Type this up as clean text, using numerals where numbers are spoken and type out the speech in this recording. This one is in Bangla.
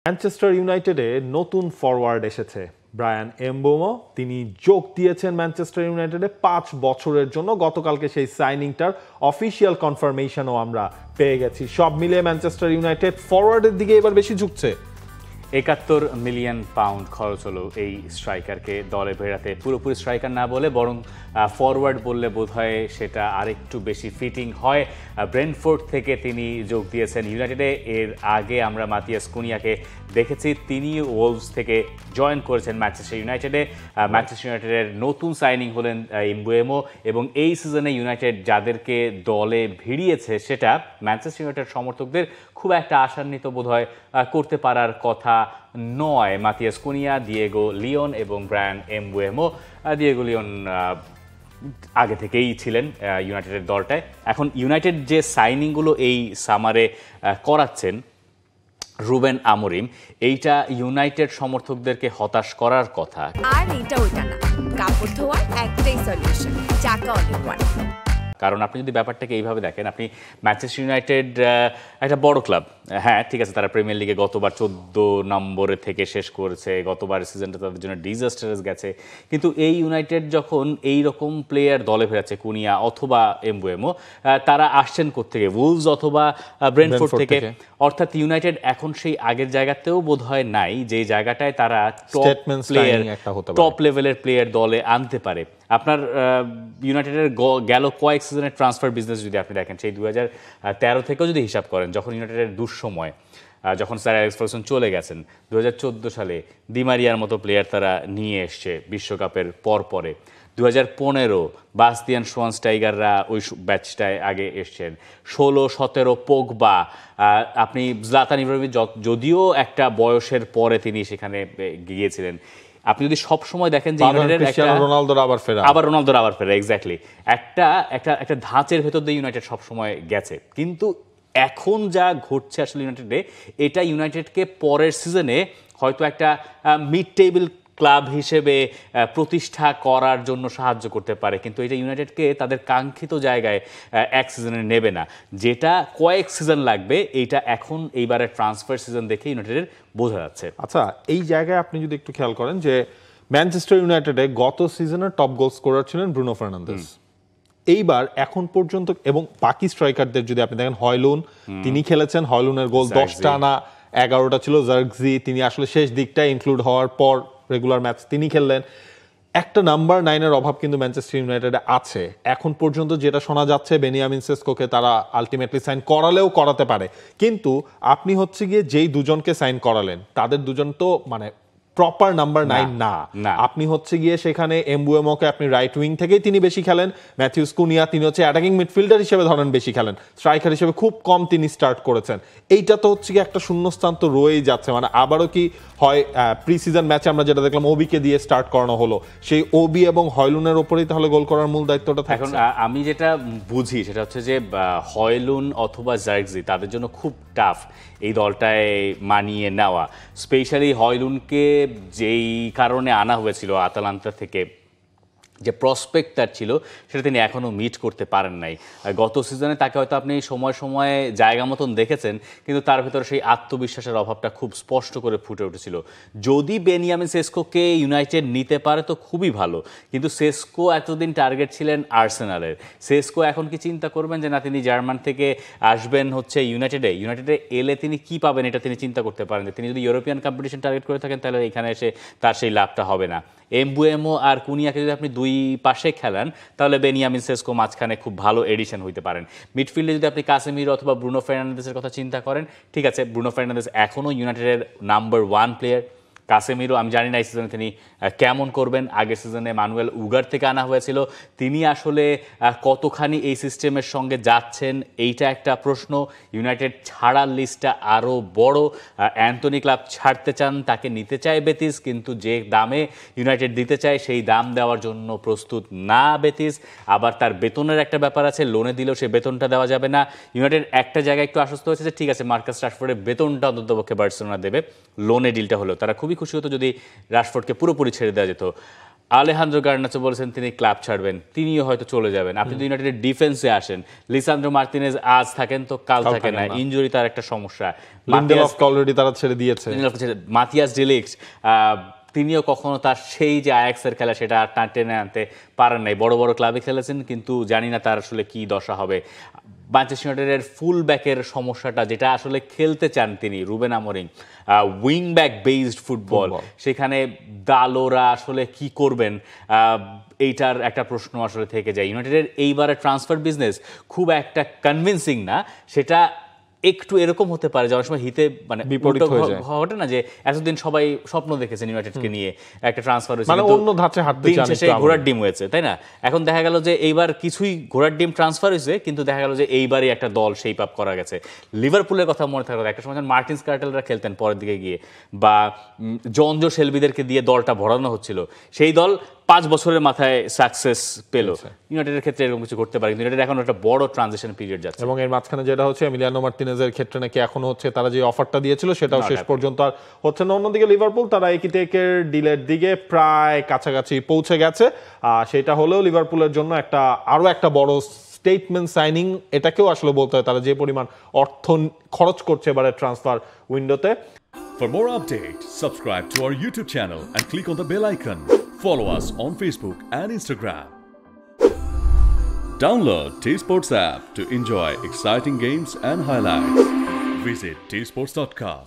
ম্যানচেস্টার ইউনাইটেডে নতুন ফরওয়ার্ড এসেছে ব্রায়ান এমবোমো। তিনি যোগ দিয়েছেন ম্যানচেস্টার ইউনাইটেডে ৫ বছরের জন্য। গতকালকে সেই সাইনিংটার অফিসিয়াল কনফার্মেশনও আমরা পেয়ে গেছি। সব মিলিয়ে ম্যানচেস্টার ইউনাইটেড ফরওয়ার্ডের দিকে এবার বেশি ঝুঁকছে। ৭১ মিলিয়ন পাউন্ড খরচ হলো এই স্ট্রাইকারকে দলে ফেরাতে। পুরোপুরি স্ট্রাইকার না বলে বরং ফরওয়ার্ড বললে বোধহয় সেটা আরেকটু বেশি ফিটিং হয়। ব্রেন্টফোর্ড থেকে তিনি যোগ দিয়েছেন ইউনাইটেডে। এর আগে আমরা মাতিয়াস কুনিয়াকে দেখেছি, তিনি ওলভস থেকে জয়েন করেছেন ম্যানচেস্টার ইউনাইটেডে। ম্যানচেস্টার ইউনাইটেডের নতুন সাইনিং হলেন এমবুয়েমো, এবং এই সিজনে ইউনাইটেড যাদেরকে দলে ভিড়িয়েছে সেটা ম্যানচেস্টার ইউনাইটেড সমর্থকদের খুব একটা আশান্বিত বোধহয় করতে পারার কথা নয়। মাতিয়াস কুনিয়া, দিয়েগো লিওন এবং ব্রায়ান এমবুয়েমো। দিয়েগো লিওন আগে থেকেই ছিলেন ইউনাইটেডের দলটায়। এখন ইউনাইটেড যে সাইনিংগুলো এই সামারে করাচ্ছেন রুবেন আমোরিম, এইটা ইউনাইটেড সমর্থকদেরকে হতাশ করার কথা। আর এটা ওইটা না, কাপড় ধোয়ার একটাই সলিউশন, চাকা অনেক ওয়ান। কারণ আপনি যদি ব্যাপারটাকে এইভাবে দেখেন, আপনি ম্যানচেস্টার ইউনাইটেড একটা বড় ক্লাব, হ্যাঁ ঠিক আছে, তারা প্রিমিয়ার লিগে গতবার 14 নম্বরে থেকে শেষ করেছে, গতবার সিজনটা তাদের জন্য ডিজাস্টারাস গেছে। কিন্তু এই ইউনাইটেড যখন এই রকম প্লেয়ার দলে ফেরাচ্ছে, কুনিয়া অথবা এমবুয়েমো, তারা আসছেন কোত্থেকে? উলভস অথবা ব্রেন্টফোর্ড থেকে। অর্থাৎ ইউনাইটেড এখন সেই আগের জায়গাতেও বোধহয় নাই যে জায়গাটায় তারা টপ লেভেলের প্লেয়ার দলে আনতে পারে। আপনার ইউনাইটেডের গেল কয়েক সিজনের ট্রান্সফার বিজনেস যদি আপনি দেখেন, সেই 2013 থেকেও যদি হিসাব করেন, যখন ইউনাইটেডের দুঃসময়, যখন স্যার অ্যালেক্স ফার্গুসন চলে গেছেন, 2014 সালে দিমারিয়ার মতো প্লেয়ার তারা নিয়ে এসছে বিশ্বকাপের পরে। 2015 বাস্তিয়ান শোয়ানস্টাইগাররা ওই ব্যাচটায় আগে এসছেন। 16-17 পোগবা, আপনি জলাতান ইব্রাহিমোভিচ যদিও একটা বয়সের পরে তিনি সেখানে গিয়েছিলেন। আপনি যদি সব সময় দেখেন যে রোনালদোর আবার ফেরা এক্স্যাক্টলি একটা ধাঁচের ভেতর দিয়ে ইউনাইটেড সব সময় গেছে। কিন্তু এখন যা ঘটছে আসলে ইউনাইটেডে, এটা ইউনাইটেডকে পরের সিজনে হয়তো একটা মিড টেবিল ক্লাব হিসেবে প্রতিষ্ঠা করার জন্য সাহায্য করতে পারে, কিন্তু এটা ইউনাইটেডকে তাদের কাঙ্ক্ষিত জায়গায় এক সিজনে নেবে না, যেটা কয়েক সিজন লাগবে। এইটা এখন এইবারের ট্রান্সফার সিজন দেখে ইউনাইটেডের বোঝা যাচ্ছে। আচ্ছা, এই জায়গায় আপনি যদি একটু খেয়াল করেন যে ম্যানচেস্টার ইউনাইটেডে গত সিজনের টপ গোল স্কোরার ছিলেন ব্রুনো ফার্নান্দেজ। এইবার এখন পর্যন্ত, এবং বাকি স্ট্রাইকারদের যদি আপনি দেখেন, হয়লুন তিনি খেলেছেন, হয়লুনের গোল 10টা না 11টা ছিল। জার্গজি তিনি আসলে শেষ দিকটা ইনক্লুড হওয়ার পর রেগুলার ম্যাচ তিনি খেললেন। একটা নাম্বার 9-এর অভাব কিন্তু ম্যানচেস্টার ইউনাইটেডে আছে। এখন পর্যন্ত যেটা শোনা যাচ্ছে, বেনিয়ামিন সেসকোকে তারা আলটিমেটলি সাইন করালেও করাতে পারে, কিন্তু আপনি হচ্ছে গিয়ে যেই দুজনকে সাইন করালেন তাদের দুজন তো মানে প্রপার নাম্বার 9 না। আপনি হচ্ছে গিয়ে সেখানে এমবুয়েমোকে আপনি রাইট উইং থেকেই তিনি বেশি খেলেন, ম্যাথিউস কুনিয়া তিনি হচ্ছে অ্যাটাকিং মিডফিল্ডার হিসেবে ধরেন বেশি খেলেন, স্ট্রাইকার হিসেবে খুব কম তিনি স্টার্ট করেছেন। এইটা তো হচ্ছে গিয়ে একটা শূন্যস্থান তো রয়েই যাচ্ছে। মানে আবারও কি হয়, প্রি সিজন ম্যাচে আমরা যেটা দেখলাম ওবিকে দিয়ে স্টার্ট করানো হলো, সেই ওবি এবং হয়লুনের ওপরেই তাহলে গোল করার মূল দায়িত্বটা থাকে। এখন আমি যেটা বুঝি সেটা হচ্ছে যে হয়লুন অথবা জার্গজি তাদের জন্য খুব টাফ এই দলটায় মানিয়ে নেওয়া। স্পেশালি হয়লুনকে যেই কারণে আনা হয়েছিল আতালান্তা থেকে, যে প্রসপেক্ট তার ছিল, সেটা তিনি এখনও মিট করতে পারেন নাই। গত সিজনে তাকে হয়তো আপনি সময় সময়ে জায়গা মতন দেখেছেন, কিন্তু তার ভেতরে সেই আত্মবিশ্বাসের অভাবটা খুব স্পষ্ট করে ফুটে উঠেছিল। যদি বেনিয়ামিন সেসকোকে ইউনাইটেড নিতে পারে তো খুবই ভালো, কিন্তু সেসকো এতদিন টার্গেট ছিলেন আর্সেনালের। সেসকো এখন কি চিন্তা করবেন যে না, তিনি জার্মান থেকে আসবেন হচ্ছে ইউনাইটেডে এলে তিনি কি পাবেন এটা তিনি চিন্তা করতে পারেন যে তিনি যদি ইউরোপিয়ান কম্পিটিশন টার্গেট করে থাকেন তাহলে এখানে এসে তার সেই লাভটা হবে না। এমবুয়েমো আর কুনিয়াকে যদি আপনি দুই পাশে খেলান, তাহলে বেনিয়ামিন সেসকো মাঝখানে খুব ভালো এডিশন হইতে পারেন। মিডফিল্ডে যদি আপনি কাসেমিরো অথবা ব্রুনো ফার্নান্দেজের কথা চিন্তা করেন, ঠিক আছে, ব্রুনো ফার্নান্দেজ এখনও ইউনাইটেডের নাম্বার 1 প্লেয়ার। কাসেমিরো আমি জানি না এই সিজনে তিনি কেমন করবেন। আগের সিজনে মানুয়েল উগার থেকে আনা হয়েছিল, তিনি আসলে কতখানি এই সিস্টেমের সঙ্গে যাচ্ছেন এইটা একটা প্রশ্ন। ইউনাইটেড ছাড়ার লিস্টটা আরও বড়। অ্যান্টনি ক্লাব ছাড়তে চান, তাকে নিতে চায় বেতিস, কিন্তু যে দামে ইউনাইটেড দিতে চায় সেই দাম দেওয়ার জন্য প্রস্তুত না বেতিস। আবার তার বেতনের একটা ব্যাপার আছে, লোনে দিলেও সেই বেতনটা দেওয়া যাবে না। ইউনাইটেড একটা জায়গায় একটু আশ্বস্ত হয়েছে যে ঠিক আছে, মার্কাস রাশফোর্ডের বেতনটা অন্ততপক্ষে বার্সেলোনা দেবে, লোনে ডিলটা হলো। তারা খুবই খুশি হতো যদি রাশফোর্ডকে পুরোপুরি ছেড়ে দেওয়া যেত। আলেহান্দ্রো গার্নাচো বলেছেন তিনি ক্লাব ছাড়বেন, তিনিও হয়তো চলে যাবেন। আপনি যদি ইউনাইটেডের ডিফেন্সে আসেন, লিসান্দ্রো মার্তিনেজ আজ থাকেন তো কাল থাকে না, ইনজুরি তার একটা সমস্যা। লিন্ডেলফকে অলরেডি তারা ছেড়ে দিয়েছে। মাতিয়াস ডিলিক্ট তিনিও কখনো তার সেই যে আয়াক্সের খেলা সেটা আর টেনে আনতে পারেন নাই। বড় বড় ক্লাবে খেলেছেন কিন্তু জানি না তার আসলে কি দশা হবে। ম্যানচেস্টার ইউনাইটেডের ফুল ব্যাকের সমস্যাটা, যেটা আসলে খেলতে চান তিনি Ruben আমরিম, wing back based football, সেখানে দালোরা আসলে কি করবেন এইটার একটা প্রশ্ন আসলে থেকে যায়। ইউনাইটেডের এইবারের ট্রান্সফার বিজনেস খুব একটা কনভিন্সিং না, সেটা একটু এরকম হতে পারে যে অনেক সময় হিতে মানে বিপরীত হয়ে যায়। ঘটে না যে এতদিন সবাই স্বপ্ন দেখেছেন ইউনাইটেডকে নিয়ে একটা ট্রান্সফার হয়েছে, মানে অন্য ধাঁচে হাঁটতে চান, শেষে ঘোড়ার ডিম হয়েছে, তাই না? এখন দেখা গেল যে এইবার কিছুই ঘোড়ার ডিম ট্রান্সফার হয়েছে, কিন্তু দেখা গেল যে এইবারই একটা দল শেপ আপ করা গেছে। লিভারপুলের কথা মনে থাকবে, একটা সময় মার্টিন স্কার্টেলরা খেলতেন পরের দিকে গিয়ে, বা জনজো শেলবিদেরকে দিয়ে দলটা ভরানো হচ্ছিল, সেই দল 5 বছরের মাথায় সাকসেস পেল। ইউনাইটেডের ক্ষেত্রে এরকম কিছু করতে পারে, কিন্তু ইউনাইটেড এখন একটা বড় ট্রানজিশন পিরিয়ড যাচ্ছে। এবং এর মাঝখানে যেটা হচ্ছে এমিলিয়ানো মার্তিনেজের ক্ষেত্রে নাকি এখনো হচ্ছে, তারা যে অফারটা দিয়েছিল সেটাও শেষ পর্যন্ত আর হচ্ছে না। অন্যদিকে লিভারপুল তারা একের ডিলের দিকে প্রায় কাছাকাছি পৌঁছে গেছে। সেটা হলেও লিভারপুলের জন্য আরো একটা বড় স্টেটমেন্ট সাইনিং, এটাকেও আসলে বলতে হয়, তারা যে পরিমাণ অর্থ খরচ করছে এবারে ট্রান্সফার উইন্ডোতে। For more updates, subscribe to our YouTube channel and click on the bell icon. Follow us on Facebook and Instagram. Download T-Sports app to enjoy exciting games and highlights. Visit tsports.com.